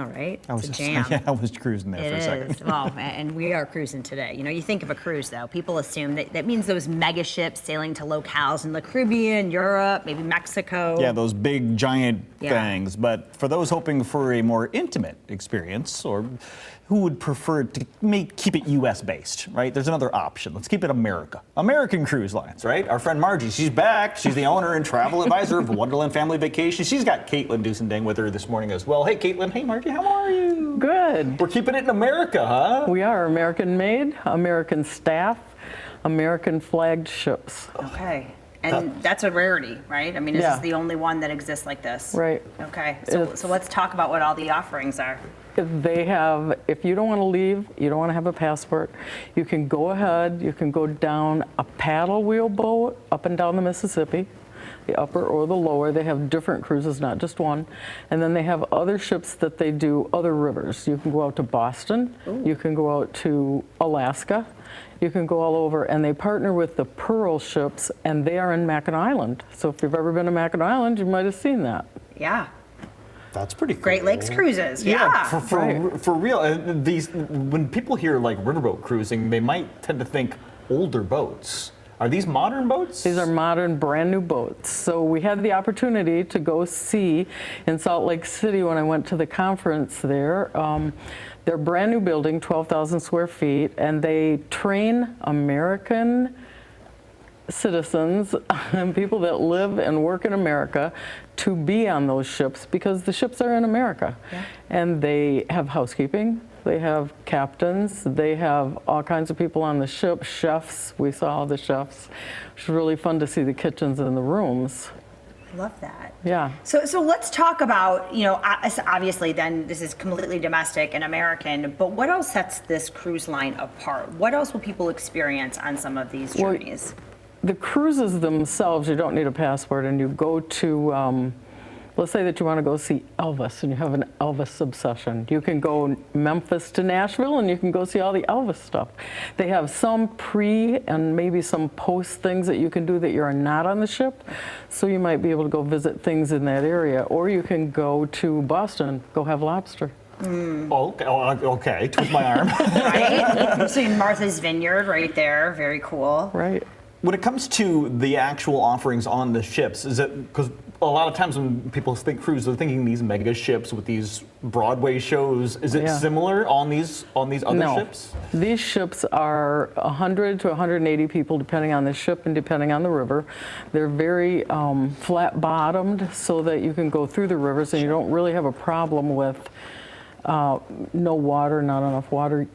know, right? I It's was a jam. Yeah, I was cruising there for a second. It is. Well, and we are cruising today. You know, you think of a cruise, though, people assume that means those mega ships sailing to locales in the Caribbean, Europe, maybe Mexico. Yeah, those big, giant things. But for those hoping for a more intimate experience, or who would prefer to keep it U.S. based, right? There's another option. Let's keep it America. American Cruise Lines, right? Our friend Margie, she's back. She's the owner and travel advisor of Wonderland Family Vacations. She's got Kaitlyn Dusendang with her this morning as well. Hey, Kaitlyn. Hey, Margie. How are you? Good. We're keeping it in America, huh? We are American made, American staff, American flagged ships. Okay. And that's a rarity, right? I mean, this is the only one that exists like this. Right. Okay. So let's talk about what all the offerings are. They have, if you don't want to leave, you don't want to have a passport, you can go ahead, you can go down a paddle wheel boat up and down the Mississippi, the upper or the lower. They have different cruises, not just one. And then they have other ships that they do other rivers. You can go out to Boston, you can go out to Alaska, you can go all over, and they partner with the Pearl ships, and they are in Mackinac Island. So if you've ever been to Mackinac Island, you might have seen that. Yeah. That's pretty cool. Great Lakes cruises, yeah. For real. These, when people hear like riverboat cruising, they might tend to think older boats. Are these modern boats? These are modern, brand new boats. So we had the opportunity to go see in Salt Lake City when I went to the conference there. They're a brand new building, 12,000 square feet, and they train American citizens and people that live and work in America to be on those ships because the ships are in America. Yeah. And they have housekeeping, they have captains, they have all kinds of people on the ship, chefs. We saw all the chefs. It was really fun to see the kitchens and the rooms. Love that. Yeah. So let's talk about, you know, obviously then this is completely domestic and American, but what else sets this cruise line apart? What else will people experience on some of these journeys? Well, the cruises themselves, you don't need a passport, and you go to, let's say that you want to go see Elvis and you have an Elvis obsession. You can go Memphis to Nashville and you can go see all the Elvis stuff. They have some pre and maybe some post things that you can do that you're not on the ship. So you might be able to go visit things in that area, or you can go to Boston, go have lobster. Okay, twist my arm. Right? So Martha's Vineyard right there, very cool. Right. When it comes to the actual offerings on the ships, is it, because a lot of times when people think cruise, they're thinking these mega ships with these Broadway shows. Is it similar on these other ships? These ships are 100 to 180 people depending on the ship and depending on the river. They're very flat bottomed so that you can go through the rivers and you don't really have a problem with no water, not enough water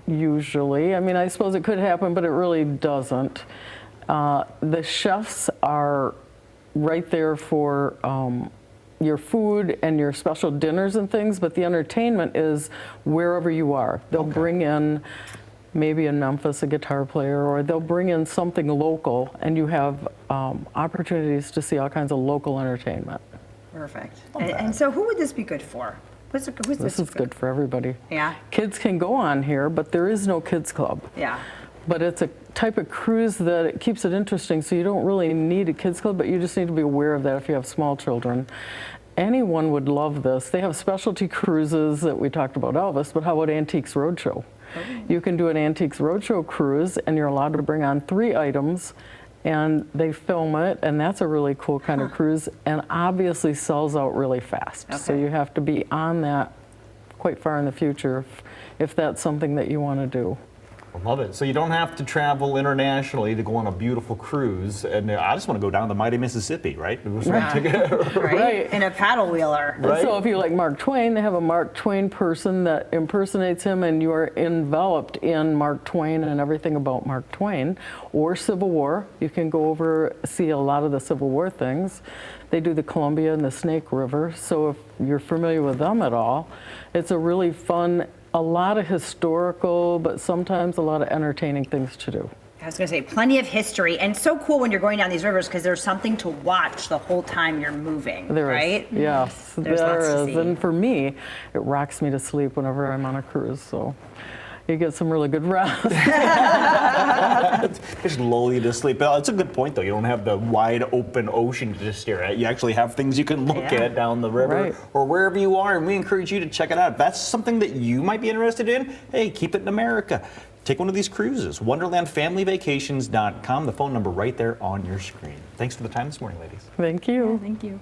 usually. I mean, I suppose it could happen, but it really doesn't. The chefs are right there for your food and your special dinners and things, but the entertainment is wherever you are. They'll bring in maybe in Memphis a guitar player, or they'll bring in something local, and you have opportunities to see all kinds of local entertainment. Perfect. And so who would this be good for? This is good for everybody. Yeah. Kids can go on here, but there is no kids club. Yeah. But it's a type of cruise that it keeps it interesting, so you don't really need a kids club, but you just need to be aware of that if you have small children. Anyone would love this. They have specialty cruises that we talked about Elvis, but how about Antiques Roadshow? You can do an Antiques Roadshow cruise, and you're allowed to bring on 3 items, and they film it, and that's a really cool kind of cruise, and obviously sells out really fast. So you have to be on that quite far in the future if that's something that you want to do. I love it. So you don't have to travel internationally to go on a beautiful cruise. And I just want to go down the mighty Mississippi, right? Right. In a paddle wheeler. Right. So if you like Mark Twain, they have a Mark Twain person that impersonates him, and you are enveloped in Mark Twain and everything about Mark Twain. Or Civil War. You can go over, see a lot of the Civil War things. They do the Columbia and the Snake River. So if you're familiar with them at all, it's a really fun, a lot of historical, but sometimes a lot of entertaining things to do. I was going to say, plenty of history, and so cool when you're going down these rivers because there's something to watch the whole time you're moving, right? Yes, there is. And for me, it rocks me to sleep whenever I'm on a cruise. So, you get some really good rest. Just lull you to sleep. It's a good point, though. You don't have the wide open ocean to just stare at. You actually have things you can look at down the river Right. or wherever you are, and we encourage you to check it out. If that's something that you might be interested in, hey, keep it in America. Take one of these cruises. WonderlandFamilyVacations.com. The phone number right there on your screen. Thanks for the time this morning, ladies. Thank you. Thank you.